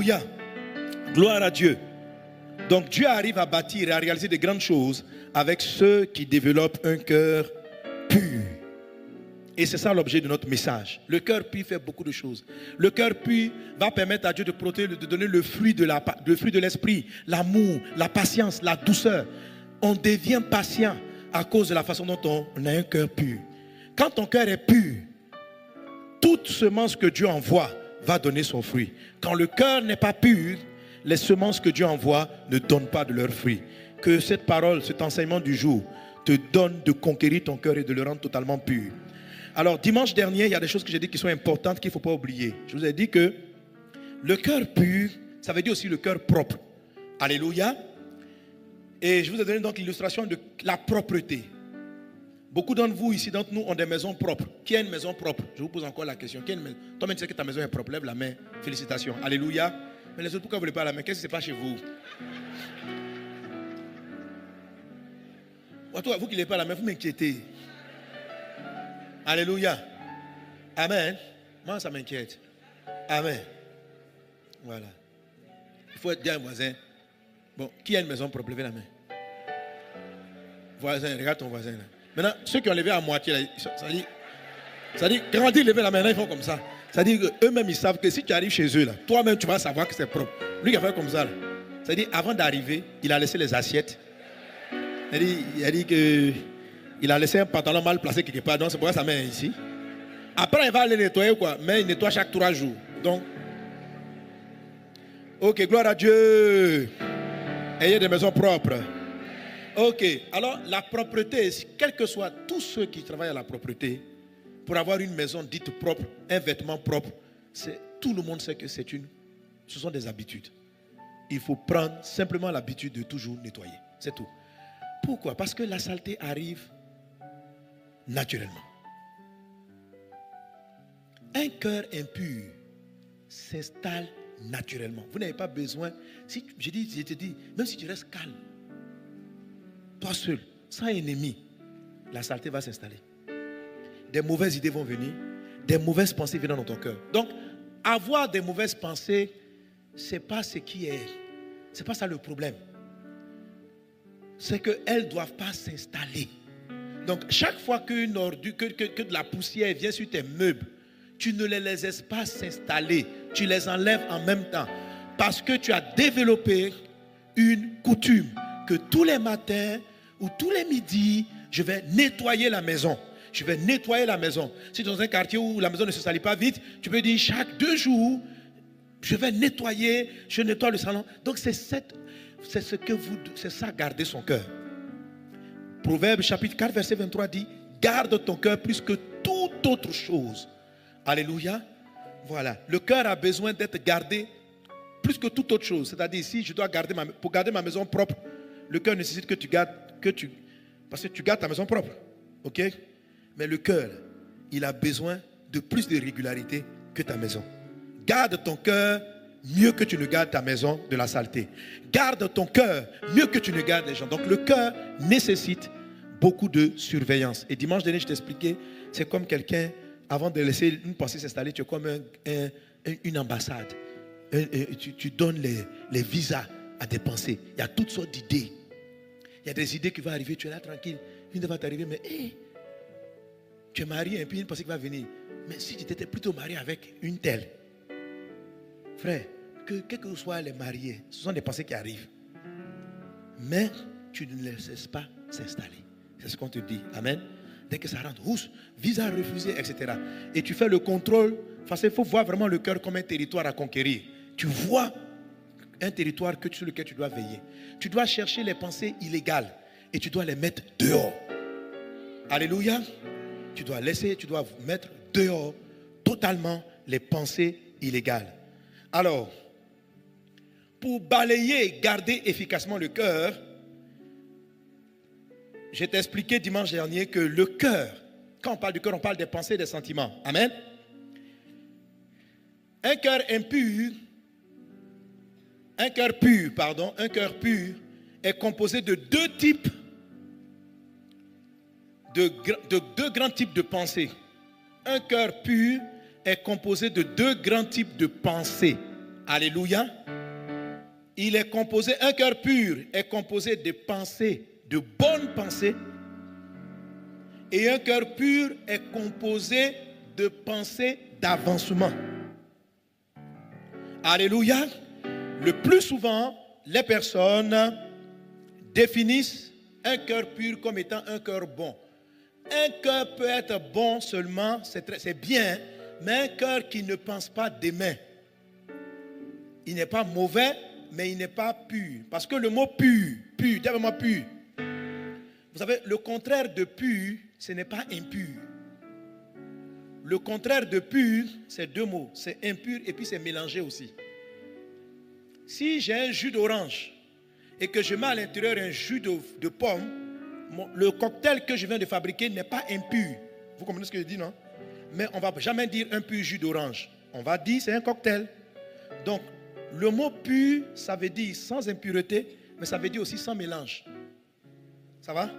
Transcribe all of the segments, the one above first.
Alléluia. Gloire à Dieu. Donc Dieu arrive à bâtir et à réaliser de grandes choses avec ceux qui développent un cœur pur. Et c'est ça l'objet de notre message. Le cœur pur fait beaucoup de choses. Le cœur pur va permettre à Dieu de donner le fruit de l'esprit, l'amour, la patience, la douceur. On devient patient à cause de la façon dont on a un cœur pur. Quand ton cœur est pur, toute semence que Dieu envoie va donner son fruit. Quand le cœur n'est pas pur, les semences que Dieu envoie ne donnent pas de leurs fruits. Que cette parole, cet enseignement du jour te donne de conquérir ton cœur et de le rendre totalement pur. Alors, dimanche dernier, il y a des choses que j'ai dit qui sont importantes qu'il ne faut pas oublier. Je vous ai dit que le cœur pur, ça veut dire aussi le cœur propre. Alléluia. Et je vous ai donné donc l'illustration de la propreté. Beaucoup d'entre vous ici, d'entre nous, ont des maisons propres. Qui a une maison propre? Je vous pose encore la question. Toi-même, tu sais que ta maison est propre. Lève la main. Félicitations. Alléluia. Mais les autres, pourquoi vous ne levez pas la main? Qu'est-ce qui se passe chez vous? Toi, vous qui ne levez pas la main, vous m'inquiétez. Alléluia. Amen. Moi, ça m'inquiète. Amen. Voilà. Il faut dire à un voisin. Bon, qui a une maison propre? Levez la main. Voisin, regarde ton voisin là. Maintenant, ceux qui ont levé à moitié, là, ça dit, quand on dit lever la main, là, ils font comme ça. Ça dit qu'eux-mêmes, ils savent que si tu arrives chez eux, là, toi-même, tu vas savoir que c'est propre. Lui qui a fait comme ça, là. Ça dit, avant d'arriver, il a laissé les assiettes. Il a dit qu'il a laissé un pantalon mal placé quelque part, donc c'est pourquoi sa main est ici. Après, il va aller nettoyer, quoi. Mais il nettoie chaque 3 jours. Donc, ok, gloire à Dieu. Ayez des maisons propres. Ok, alors la propreté, quels que soient tous ceux qui travaillent à la propreté, pour avoir une maison dite propre, un vêtement propre, tout le monde sait que ce sont des habitudes. Il faut prendre simplement l'habitude de toujours nettoyer. C'est tout. Pourquoi? Parce que la saleté arrive naturellement. Un cœur impur s'installe naturellement. Vous n'avez pas besoin. Je te dis, même si tu restes calme, toi seul, sans ennemi, la saleté va s'installer. Des mauvaises idées vont venir, des mauvaises pensées viennent dans ton cœur. Donc, avoir des mauvaises pensées, c'est pas ce qui est. C'est pas ça le problème. C'est qu'elles ne doivent pas s'installer. Donc, chaque fois qu'une ordure, que de la poussière vient sur tes meubles, tu ne les laisses pas s'installer. Tu les enlèves en même temps. Parce que tu as développé une coutume que tous les matins ou tous les midis, je vais nettoyer la maison. Je vais nettoyer la maison. Si tu es dans un quartier où la maison ne se salit pas vite, tu peux dire chaque 2 jours, je vais nettoyer, je nettoie le salon. Donc c'est ça, garder son cœur. Proverbe chapitre 4, verset 23 dit, garde ton cœur plus que toute autre chose. Alléluia. Voilà. Le cœur a besoin d'être gardé plus que toute autre chose. C'est-à-dire, si je dois pour garder ma maison propre, le cœur nécessite que tu gardes, parce que tu gardes ta maison propre. Ok? Mais le cœur, il a besoin de plus de régularité que ta maison. Garde ton cœur mieux que tu ne gardes ta maison de la saleté. Garde ton cœur mieux que tu ne gardes les gens. Donc le cœur nécessite beaucoup de surveillance. Et dimanche dernier, je t'expliquais, c'est comme quelqu'un, avant de laisser une pensée s'installer, tu es comme une ambassade. Tu donnes les visas à des pensées. Il y a toutes sortes d'idées. Il y a des idées qui vont arriver, tu es là tranquille. Une va t'arriver, mais tu es marié, et puis une pensée qui va venir. Mais si tu t'étais plutôt marié avec une telle, frère, quels que soient les mariés, ce sont des pensées qui arrivent. Mais tu ne les laisses pas s'installer. C'est ce qu'on te dit. Amen. Dès que ça rentre, visa refusé, etc. Et tu fais le contrôle. Parce qu'il faut voir vraiment le cœur comme un territoire à conquérir. Tu vois un territoire sur lequel tu dois veiller. Tu dois chercher les pensées illégales et tu dois les mettre dehors. Alléluia. Tu dois mettre dehors totalement les pensées illégales. Alors, pour balayer et garder efficacement le cœur, je t'ai expliqué dimanche dernier que le cœur, quand on parle du cœur, on parle des pensées et des sentiments. Amen. Un cœur pur est composé de deux grands types de pensées. Un cœur pur est composé de 2 grands types de pensées. Alléluia. Il est composé, un cœur pur est composé de pensées, de bonnes pensées. Et un cœur pur est composé de pensées d'avancement. Alléluia. Le plus souvent, les personnes définissent un cœur pur comme étant un cœur bon. Un cœur peut être bon seulement, c'est bien, mais un cœur qui ne pense pas demain. Il n'est pas mauvais, mais il n'est pas pur. Parce que le mot pur, dis moi pur. Vous savez, le contraire de pur, ce n'est pas impur. Le contraire de pur, c'est deux mots. C'est impur et puis c'est mélangé aussi. Si j'ai un jus d'orange et que je mets à l'intérieur un jus de pomme, le cocktail que je viens de fabriquer n'est pas impur. Vous comprenez ce que je dis, non? Mais on ne va jamais dire un pur jus d'orange. On va dire c'est un cocktail. Donc, le mot pur, ça veut dire sans impureté, mais ça veut dire aussi sans mélange. Ça va?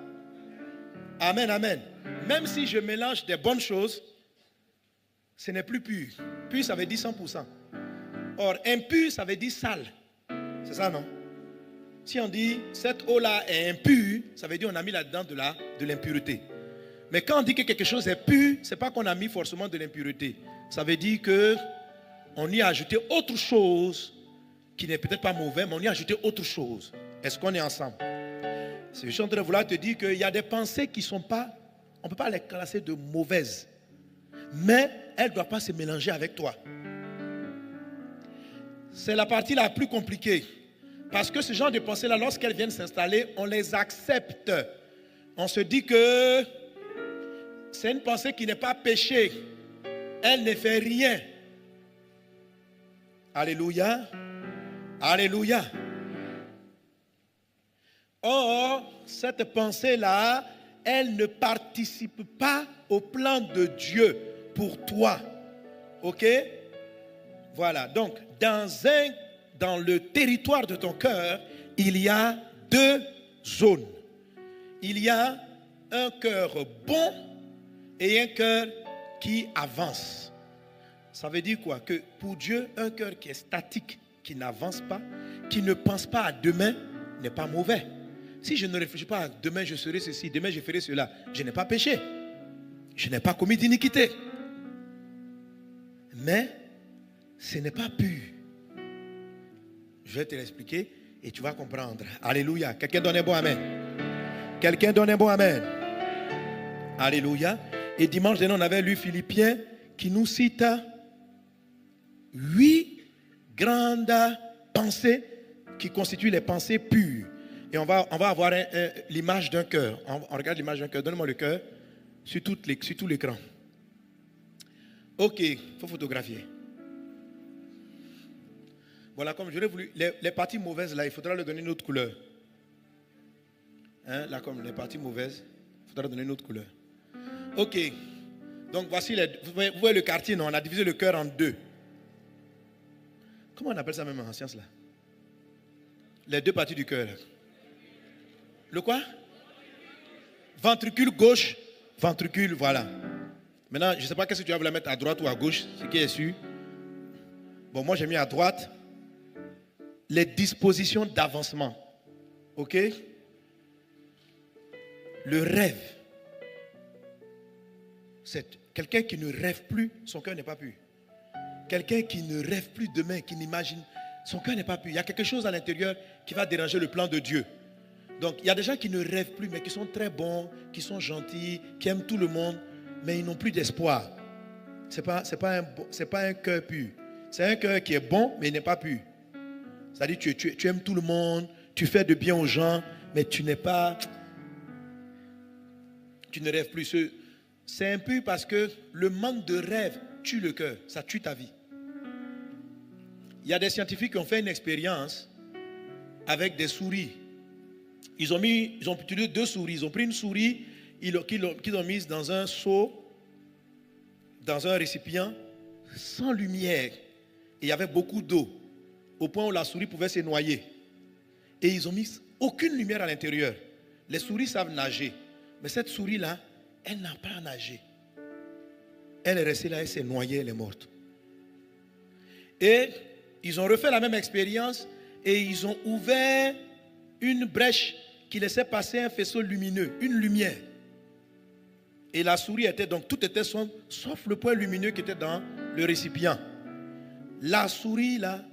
Amen, amen. Même si je mélange des bonnes choses, ce n'est plus pur. Pur, ça veut dire 100%. Or, impur, ça veut dire sale. C'est ça, non? Si on dit cette eau-là est impure, ça veut dire qu'on a mis là-dedans de l'impureté. Mais quand on dit que quelque chose est pur, ce n'est pas qu'on a mis forcément de l'impureté. Ça veut dire qu'on y a ajouté autre chose qui n'est peut-être pas mauvais, mais on y a ajouté autre chose. Est-ce qu'on est ensemble? Je suis en train de vouloir te dire qu'il y a des pensées qui ne sont pas, on ne peut pas les classer de mauvaises, mais elles ne doivent pas se mélanger avec toi. C'est la partie la plus compliquée. Parce que ce genre de pensées-là, lorsqu'elles viennent s'installer, on les accepte. On se dit que c'est une pensée qui n'est pas péché. Elle ne fait rien. Alléluia. Alléluia. Or, cette pensée-là, elle ne participe pas au plan de Dieu pour toi. Ok? Voilà. Donc, dans le territoire de ton cœur, il y a deux zones. Il y a un cœur bon et un cœur qui avance. Ça veut dire quoi? Que pour Dieu, un cœur qui est statique, qui n'avance pas, qui ne pense pas à demain, n'est pas mauvais. Si je ne réfléchis pas à demain je serai ceci, demain je ferai cela, je n'ai pas péché. Je n'ai pas commis d'iniquité. Mais ce n'est pas pur. Je vais te l'expliquer et tu vas comprendre. Alléluia. Quelqu'un donne un bon amen. Quelqu'un donne un bon amen. Alléluia. Et dimanche dernier, on avait lu Philippiens qui nous cite 8 grandes pensées qui constituent les pensées pures. Et on va avoir l'image d'un cœur. On regarde l'image d'un cœur. Donne-moi le cœur sur tout l'écran. Ok, il faut photographier. Voilà, comme j'aurais voulu, les parties mauvaises là, il faudra leur donner une autre couleur. Hein, là, comme les parties mauvaises, il faudra leur donner une autre couleur. Ok, donc voici, vous voyez le quartier, non? On a divisé le cœur en deux. Comment on appelle ça même en science là? Les deux parties du cœur. Le quoi? Ventricule gauche, ventricule, voilà. Maintenant, je ne sais pas qu'est-ce que tu vas vouloir mettre à droite ou à gauche, ce qui est sûr. Bon, moi j'ai mis à droite les dispositions d'avancement. Ok? Le rêve. C'est quelqu'un qui ne rêve plus, son cœur n'est pas pur. Quelqu'un qui ne rêve plus demain, qui n'imagine, son cœur n'est pas pur. Il y a quelque chose à l'intérieur qui va déranger le plan de Dieu. Donc, il y a des gens qui ne rêvent plus, mais qui sont très bons, qui sont gentils, qui aiment tout le monde, mais ils n'ont plus d'espoir. Ce n'est pas un cœur pur. C'est un cœur qui est bon, mais il n'est pas pur. C'est-à-dire que tu aimes tout le monde, tu fais de bien aux gens, mais tu ne rêves plus. C'est impur parce que le manque de rêve tue le cœur, ça tue ta vie. Il y a des scientifiques qui ont fait une expérience avec des souris. Ils ont utilisé 2 souris. Ils ont pris une souris qu'ils ont mise dans un seau, dans un récipient, sans lumière. Et il y avait beaucoup d'eau, au point où la souris pouvait se noyer. Et ils ont mis aucune lumière à l'intérieur. Les souris savent nager. Mais cette souris-là, elle n'a pas nagé. Elle est restée là, elle s'est noyée, elle est morte. Et Ils ont refait la même expérience et ils ont ouvert une brèche qui laissait passer un faisceau lumineux, une lumière. Et la souris était donc, tout était sombre, sauf le point lumineux qui était dans le récipient. La souris là,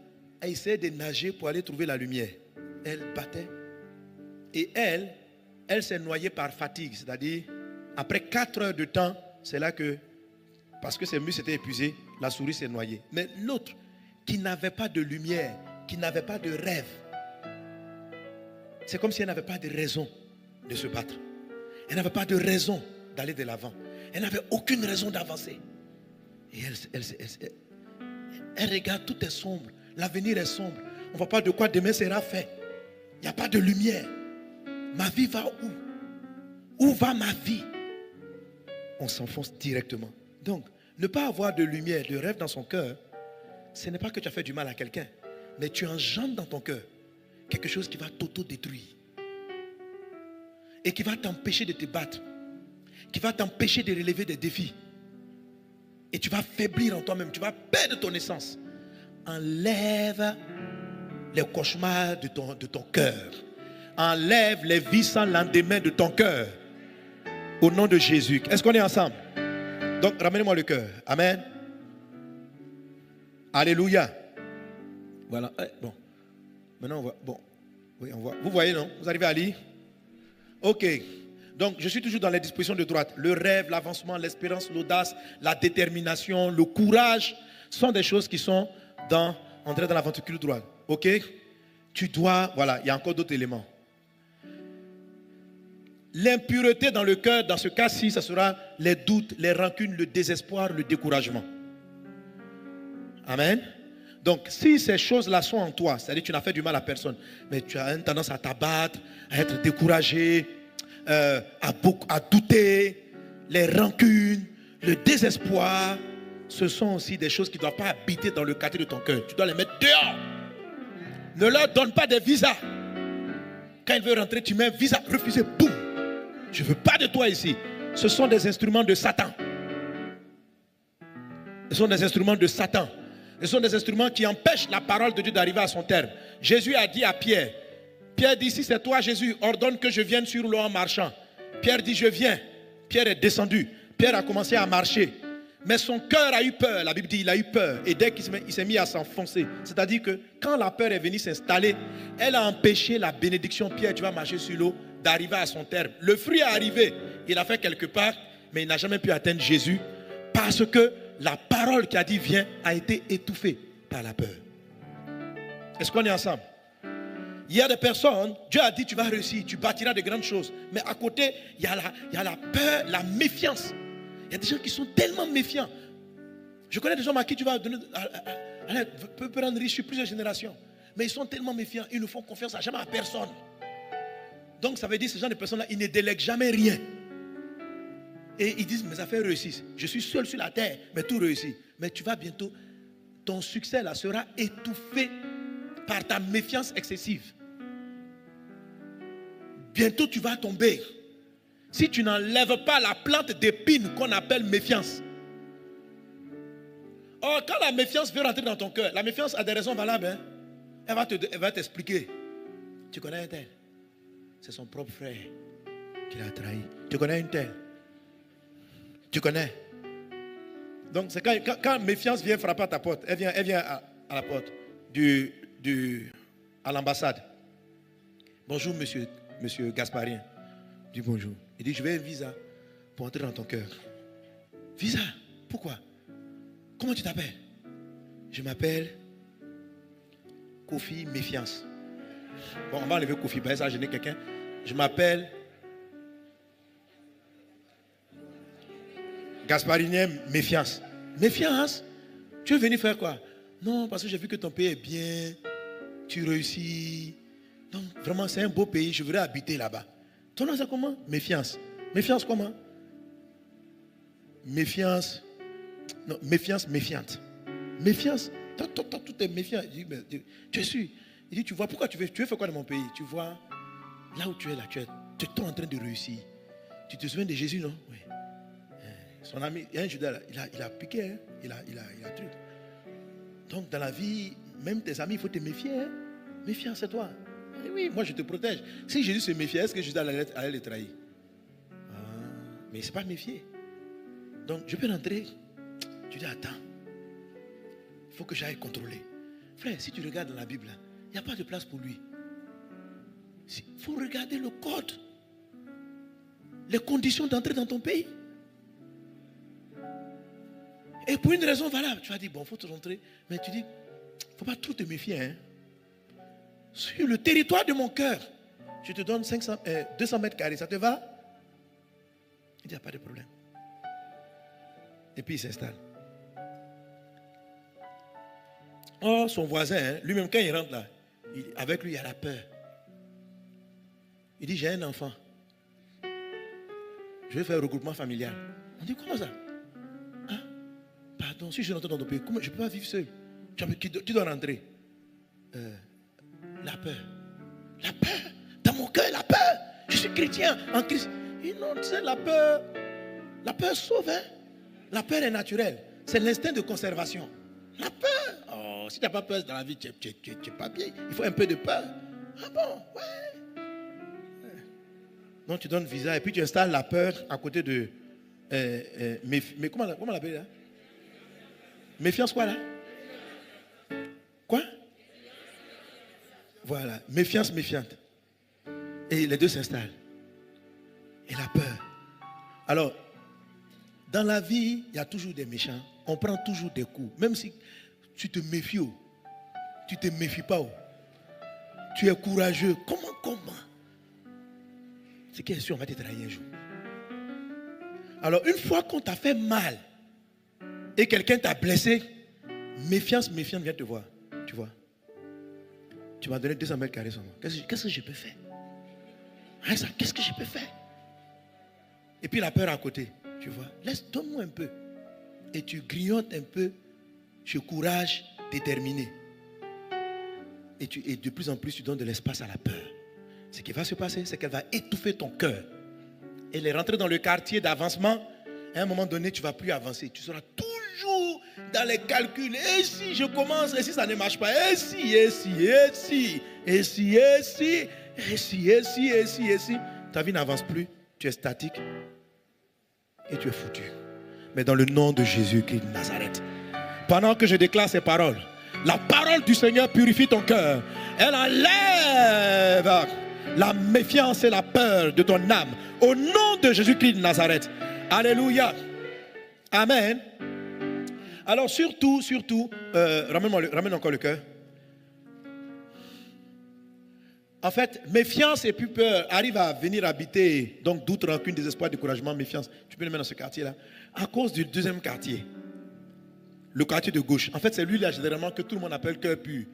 elle essayait de nager pour aller trouver la lumière. Elle battait. Et elle s'est noyée par fatigue. C'est-à-dire, après 4 heures de temps, c'est là que, parce que ses muscles étaient épuisés, la souris s'est noyée. Mais l'autre, qui n'avait pas de lumière, qui n'avait pas de rêve, c'est comme si elle n'avait pas de raison de se battre. Elle n'avait pas de raison d'aller de l'avant. Elle n'avait aucune raison d'avancer. Et elle regarde, tout est sombre. L'avenir est sombre. On ne voit pas de quoi demain sera fait. Il n'y a pas de lumière. Ma vie va où? Où va ma vie? On s'enfonce directement. Donc, ne pas avoir de lumière, de rêve dans son cœur, ce n'est pas que tu as fait du mal à quelqu'un, mais tu engendres dans ton cœur quelque chose qui va t'auto-détruire et qui va t'empêcher de te battre, qui va t'empêcher de relever des défis. Et tu vas faiblir en toi-même, tu vas perdre ton essence. Enlève les cauchemars de ton cœur. Enlève les vies sans lendemain de ton cœur. Au nom de Jésus. Est-ce qu'on est ensemble? Donc, ramenez-moi le cœur. Amen. Alléluia. Voilà. Bon. Maintenant, on voit. Bon. Oui, on voit. Vous voyez, non? Vous arrivez à lire? Ok. Donc, je suis toujours dans les dispositions de droite. Le rêve, l'avancement, l'espérance, l'audace, la détermination, le courage sont des choses qui sont entrées dans la ventricule droite. Ok? Tu dois, voilà, il y a encore d'autres éléments. L'impureté dans le cœur, dans ce cas-ci, ce sera les doutes, les rancunes, le désespoir, le découragement. Amen. Donc, si ces choses-là sont en toi, c'est-à-dire que tu n'as fait du mal à personne, mais tu as une tendance à t'abattre, à être découragé, à douter, les rancunes, le désespoir, ce sont aussi des choses qui ne doivent pas habiter dans le quartier de ton cœur. Tu dois les mettre dehors. Ne leur donne pas des visas. Quand il veut rentrer, tu mets un visa refusé, boum. Je ne veux pas de toi ici. Ce sont des instruments de Satan. Ce sont des instruments de Satan. Ce sont des instruments qui empêchent la parole de Dieu d'arriver à son terme. Jésus a dit à Pierre, Pierre dit, si c'est toi Jésus, ordonne que je vienne sur l'eau en marchant. Pierre dit, je viens. Pierre est descendu. Pierre a commencé à marcher. Mais son cœur a eu peur. La Bible dit, il a eu peur. Et dès qu'il s'est mis à s'enfoncer, c'est-à-dire que quand la peur est venue s'installer, elle a empêché la bénédiction. Pierre, tu vas marcher sur l'eau, d'arriver à son terme. Le fruit est arrivé. Il a fait quelque part, mais il n'a jamais pu atteindre Jésus parce que la parole qui a dit viens a été étouffée par la peur. Est-ce qu'on est ensemble? Il y a des personnes, Dieu a dit tu vas réussir, tu bâtiras de grandes choses. Mais à côté, il y a la peur, la méfiance. Il y a des gens qui sont tellement méfiants. Je connais des hommes à qui tu vas donner, peut rendre riche sur plusieurs générations. Mais ils sont tellement méfiants, ils ne font confiance jamais à personne. Donc ça veut dire que ces gens de personnes-là, ils ne délèguent jamais rien. Et ils disent, mes affaires réussissent. Je suis seul sur la terre, mais tout réussit. Mais tu vas bientôt, ton succès là sera étouffé par ta méfiance excessive. Bientôt tu vas tomber. Si tu n'enlèves pas la plante d'épine qu'on appelle méfiance. Or, quand la méfiance veut rentrer dans ton cœur, la méfiance a des raisons valables. Hein? Elle va t'expliquer. Tu connais un tel? C'est son propre frère qui l'a trahi. Tu connais une telle? Tu connais? Donc, c'est quand méfiance vient frapper à ta porte, elle vient à la porte à l'ambassade. Bonjour, monsieur Gasparien. Il dit bonjour. Il dit, je veux un visa pour entrer dans ton cœur. Visa? Pourquoi? Comment tu t'appelles? Je m'appelle Kofi Méfiance. Bon, on va enlever Kofi, ben ça a gêné quelqu'un. Je m'appelle Gasparinien Méfiance. Méfiance? Tu es venu faire quoi? Non, parce que j'ai vu que ton pays est bien, tu réussis. Donc, vraiment, c'est un beau pays, je voudrais habiter là-bas. Ton nom, c'est comment? Méfiance. Méfiance comment? Méfiance. Non, méfiance méfiante. Méfiance. Tout est méfiant. Il dit, tu es sûr? Il dit, tu vois, pourquoi tu veux faire quoi dans mon pays? Tu vois, là où tu es là, tu es en train de réussir. Tu te souviens de Jésus, non? Oui. Son ami, un Judas, il a piqué, hein? il a truc. Donc dans la vie, même tes amis, il faut te méfier. Hein? Méfiance à toi. Et oui, moi je te protège. Si Jésus se méfiait, est-ce que Jésus allait les trahir? Mais il ne s'est pas méfié. Donc je peux rentrer. Tu dis, attends. Il faut que j'aille contrôler. Frère, si tu regardes dans la Bible, il n'y a pas de place pour lui. Il faut regarder le code. Les conditions d'entrer dans ton pays. Et pour une raison valable, tu vas dire, bon, il faut te rentrer. Mais tu dis, il ne faut pas trop te méfier. Hein. Sur le territoire de mon cœur, je te donne 200 mètres carrés. Ça te va? Il dit, il n'y a pas de problème. Et puis il s'installe. Oh, son voisin, hein, lui-même, quand il rentre là, avec lui, il y a la peur. Il dit, j'ai un enfant. Je vais faire un regroupement familial. On dit, comment ça? Hein? Pardon, si je rentre dans ton pays, comment je ne peux pas vivre seul? Tu dois rentrer. La peur. La peur. Dans mon cœur, la peur. Je suis chrétien en Christ. Et non, tu sais, la peur sauve. Hein? La peur est naturelle. C'est l'instinct de conservation. La peur. Oh, si tu n'as pas peur dans la vie, tu n'es pas bien. Il faut un peu de peur. Ah bon? Ouais. Donc tu donnes visa et puis tu installes la peur à côté de... mais comment on l'appelle là? Méfiance quoi là? Quoi? Voilà, méfiance méfiante. Et les deux s'installent. Et la peur. Alors, dans la vie, il y a toujours des méchants. On prend toujours des coups. Même si tu te méfies, tu ne te méfies pas. Tu es courageux. Comment? C'est qu'il est sûr, on va te trahir un jour. Alors, une fois qu'on t'a fait mal et quelqu'un t'a blessé, méfiance méfiante vient te voir. Tu vois? Tu m'as donné 200 mètres carrés seulement. Qu'est-ce que je peux faire? Hein, ça, qu'est-ce que je peux faire? Et puis la peur à côté. Tu vois? Donne-moi un peu. Et tu grignotes un peu ce courage déterminé. Et de plus en plus, tu donnes de l'espace à la peur. Ce qui va se passer, c'est qu'elle va étouffer ton cœur. Elle est rentrée dans le quartier d'avancement. À un moment donné, tu ne vas plus avancer. Tu seras toujours dans les calculs. Et si je commence, et si ça ne marche pas, et si. Ta vie n'avance plus. Tu es statique. Et tu es foutu. Mais dans le nom de Jésus-Christ de Nazareth, pendant que je déclare ces paroles, la parole du Seigneur purifie ton cœur. Elle enlève la méfiance et la peur de ton âme. Au nom de Jésus-Christ de Nazareth. Alléluia. Amen. Alors surtout, ramène encore le cœur. En fait, méfiance et puis peur arrivent à venir habiter, donc doute, rancune, désespoir, découragement, méfiance. Tu peux le mettre dans ce quartier-là. À cause du deuxième quartier. Le quartier de gauche. En fait, c'est lui là généralement que tout le monde appelle cœur pur.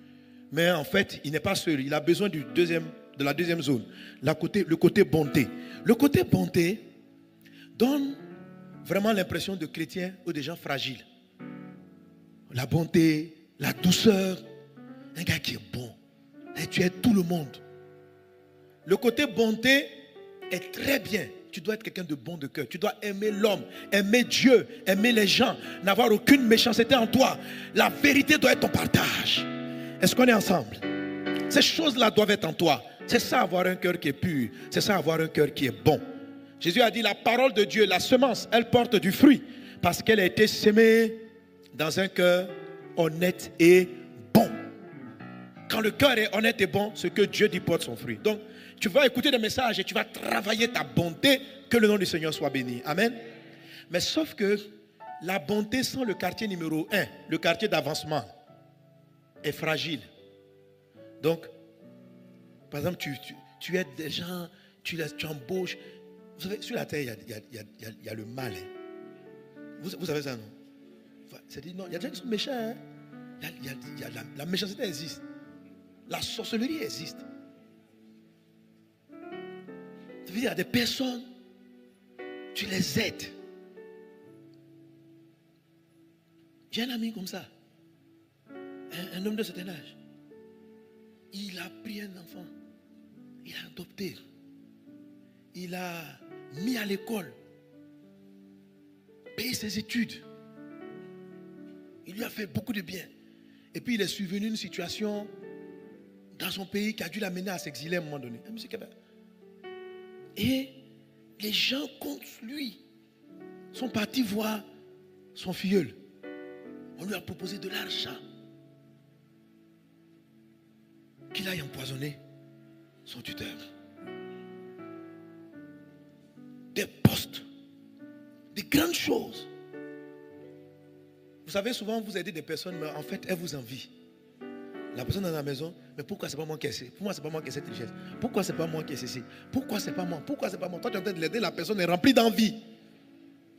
Mais en fait, il n'est pas seul. Il a besoin de la deuxième zone. Le côté bonté. Le côté bonté donne vraiment l'impression de chrétiens ou de gens fragiles. La bonté, la douceur. Un gars qui est bon. Et tu aides tout le monde. Le côté bonté est très bien. Tu dois être quelqu'un de bon de cœur. Tu dois aimer l'homme, aimer Dieu, aimer les gens, n'avoir aucune méchanceté en toi. La vérité doit être ton partage. Est-ce qu'on est ensemble? Ces choses-là doivent être en toi. C'est ça avoir un cœur qui est pur. C'est ça avoir un cœur qui est bon. Jésus a dit la parole de Dieu, la semence, elle porte du fruit parce qu'elle a été sémée dans un cœur honnête et bon. Quand le cœur est honnête et bon, ce que Dieu dit porte son fruit. Donc, tu vas écouter des messages et tu vas travailler ta bonté, que le nom du Seigneur soit béni. Amen. Mais sauf que la bonté sans le quartier numéro 1, le quartier d'avancement, est fragile. Donc, par exemple, tu aides des gens, tu embauches. Vous savez, sur la terre, il y a le mal. Hein. Vous savez ça, non? C'est-à-dire, non, il y a des gens qui sont méchants. Hein. La méchanceté existe. La sorcellerie existe. Ça veut dire, il y a des personnes, tu les aides. J'ai un ami comme ça. Un homme de certain âge. Il a pris un enfant. Il a adopté. Il a mis à l'école. Payé ses études. Il lui a fait beaucoup de bien. Et puis il est survenu une situation dans son pays qui a dû l'amener à s'exiler à un moment donné. Et les gens contre lui sont partis voir son filleul. On lui a proposé de l'argent, qu'il aille empoisonner son tuteur. Des postes, des grandes choses. Vous savez, souvent vous aidez des personnes, mais en fait, elles vous envient. La personne dans la maison, mais pourquoi c'est pas moi qui ai ça? Pourquoi c'est pas moi qui ai cette richesse? Pourquoi c'est pas moi qui ai ceci? Pourquoi c'est pas moi? Pourquoi c'est pas moi? Toi, tu es en train de l'aider, la personne est remplie d'envie.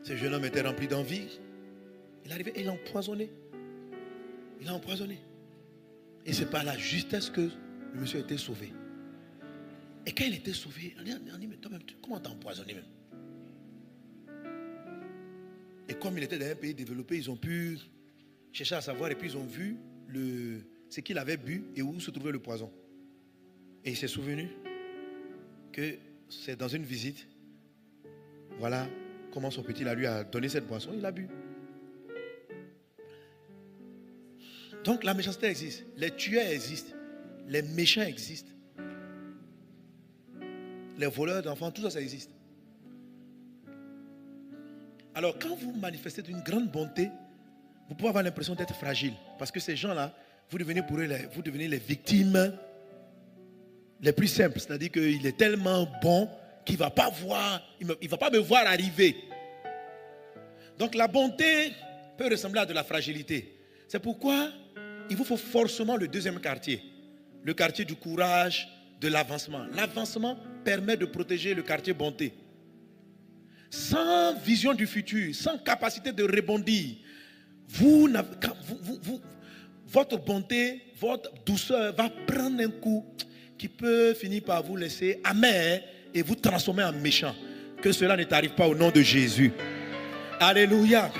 Ce jeune homme était rempli d'envie. Il est arrivé et il l'a empoisonné. Il l'a empoisonné. Et c'est par la justesse que le monsieur a été sauvé. Et quand il était sauvé, on dit, mais toi-même, comment t'as empoisonné même? Et comme il était dans un pays développé, ils ont pu chercher à savoir et puis ils ont vu ce qu'il avait bu et où se trouvait le poison. Et il s'est souvenu que c'est dans une visite. Voilà comment son petit lui a donné cette boisson, il a bu. Donc la méchanceté existe, les tueurs existent, les méchants existent, les voleurs d'enfants, tout ça, ça existe. Alors quand vous manifestez d'une grande bonté, vous pouvez avoir l'impression d'être fragile. Parce que ces gens-là, vous devenez pour eux, vous devenez les victimes les plus simples. C'est-à-dire qu'il est tellement bon qu'il ne va pas voir, il va pas me voir arriver. Donc la bonté peut ressembler à de la fragilité. C'est pourquoi il vous faut forcément le deuxième quartier. Le quartier du courage, de l'avancement. L'avancement permet de protéger le quartier bonté. Sans vision du futur, sans capacité de rebondir, votre bonté, votre douceur va prendre un coup qui peut finir par vous laisser amer et vous transformer en méchant. Que cela ne t'arrive pas au nom de Jésus. Alléluia.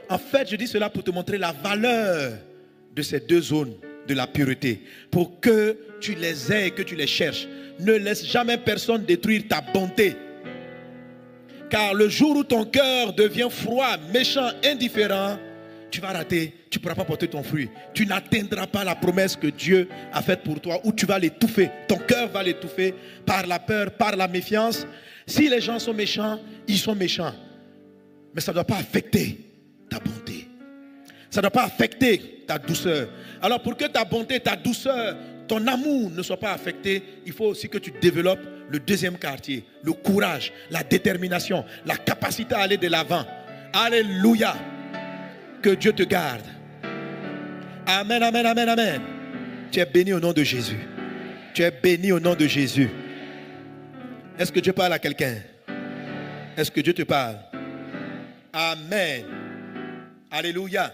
En fait, je dis cela pour te montrer la valeur de ces deux zones de la pureté. Pour que tu les aies et que tu les cherches. Ne laisse jamais personne détruire ta bonté. Car le jour où ton cœur devient froid, méchant, indifférent, tu vas rater, tu ne pourras pas porter ton fruit. Tu n'atteindras pas la promesse que Dieu a faite pour toi, ou tu vas l'étouffer. Ton cœur va l'étouffer par la peur, par la méfiance. Si les gens sont méchants, ils sont méchants. Mais ça ne doit pas affecter ta bonté. Ça ne doit pas affecter ta douceur. Alors pour que ta bonté, ta douceur, ton amour ne soit pas affecté, il faut aussi que tu développes le deuxième quartier, le courage, la détermination, la capacité à aller de l'avant. Alléluia. Que Dieu te garde. Amen, amen, amen, amen. Tu es béni au nom de Jésus. Tu es béni au nom de Jésus. Est-ce que Dieu parle à quelqu'un? Est-ce que Dieu te parle? Amen. Alléluia.